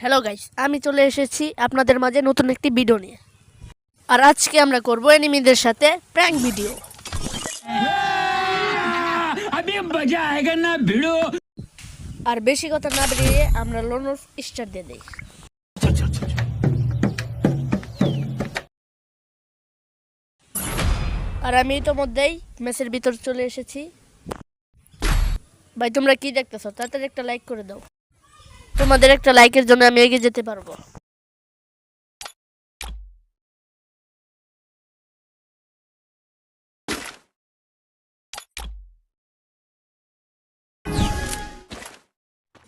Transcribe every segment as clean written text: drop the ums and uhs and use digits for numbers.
Hello guys, আমি চলে এসেছি আপনাদের মাঝে নতুন একটি ভিডিও নিয়ে। আর আজকে আমরা করব এনিমিদের সাথে প্র্যাঙ্ক ভিডিও। अभी मजा आएगा ना भिड़ो। আর বেশি কথা না বেরিয়ে আমরা লোন স্টার্ট দিয়ে দেই। আর আমি ইতোমধ্যেই ম্যাচের ভিতর চলে এসেছি। ভাই তোমরা কি দেখতেছো? তাড়াতাড়ি একটা লাইক করে দাও। তোমাদের একটা লাইকের জন্য আমি এগিয়ে যেতে পারবো।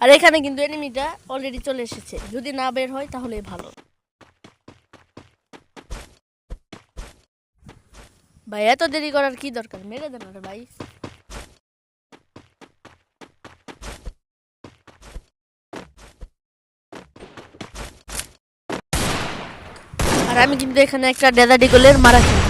আর এখানে কিন্তু এনিমিটা অলরেডি চলে এসেছে, যদি না বের হয় তাহলে ভালো। ভাই এত দেরি করার কি দরকার, মেরে দেন আরে ভাই। আর আমি কিন্তু এখানে একটা ডেজার্ট ইগলের মারা খাই।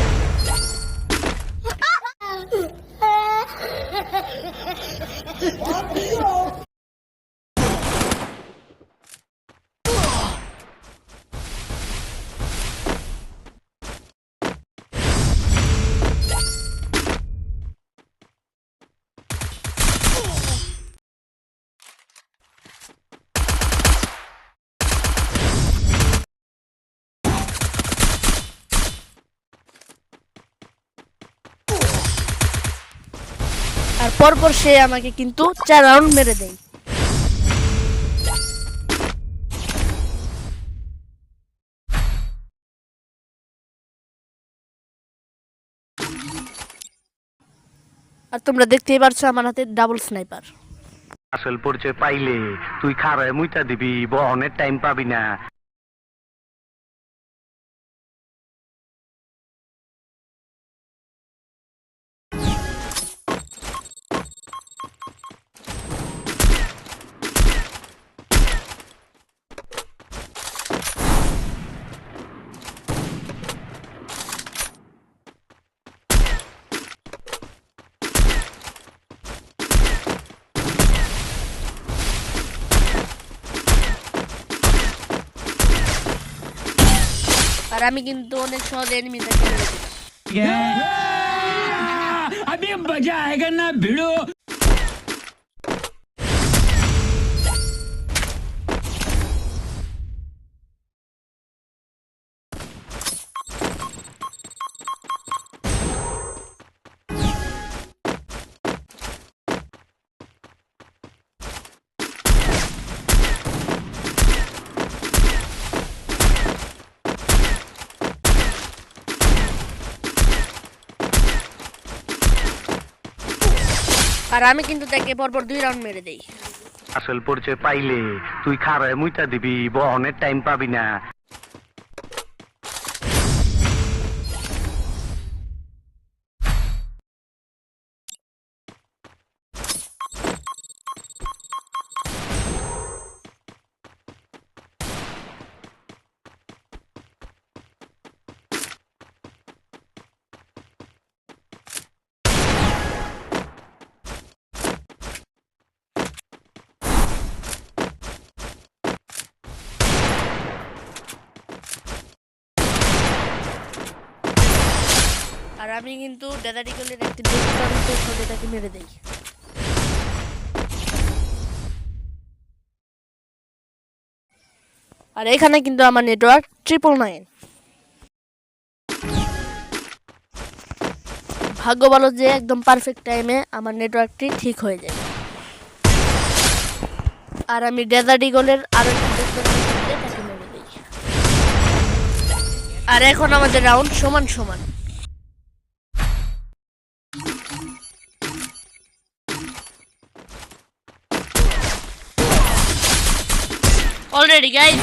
আর পরপর সে আমাকে কিন্তু 4 রাউন্ড মেরে দেয়। আর তোমরা দেখতেই পারছো আমার হাতে ডাবল স্নাইপার। আসল পরিচয় পাইলে তুই খারায় মুইতা দিবি, বহনের টাইম পাবি না। আর আমি কিন্তু অনেক সহজে এনিমিটাকে মেরে দিই। अभी मजा आएगा ना भिड़ो। আর আমি কিন্তু তাকে পরপর 2 রাউন্ড মেরে দেই। আসল পরিচয় পাইলে তুই খারায় মুইতা দিবি, বহনের টাইম পাবি না। আর আমি কিন্তু ডেজার্ট ইগলের একটি দুর্দান্ত শটে তাকে মেরে দেই। আর এখানে কিন্তু আমার নেটওয়ার্ক 999। ভাগ্য ভালো যে একদম পারফেক্ট টাইমে আমার নেটওয়ার্কটি ঠিক হয়ে যায়। আর আমি ডেজার্ট ইগলের আরো একটি দুর্দান্ত শটে তাকে মেরে দেই। আর এখন আমাদের রাউন্ড সমান সমান। Already guys,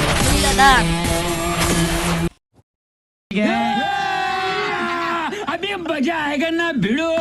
अभी मजा आएगा ना भिड़ो।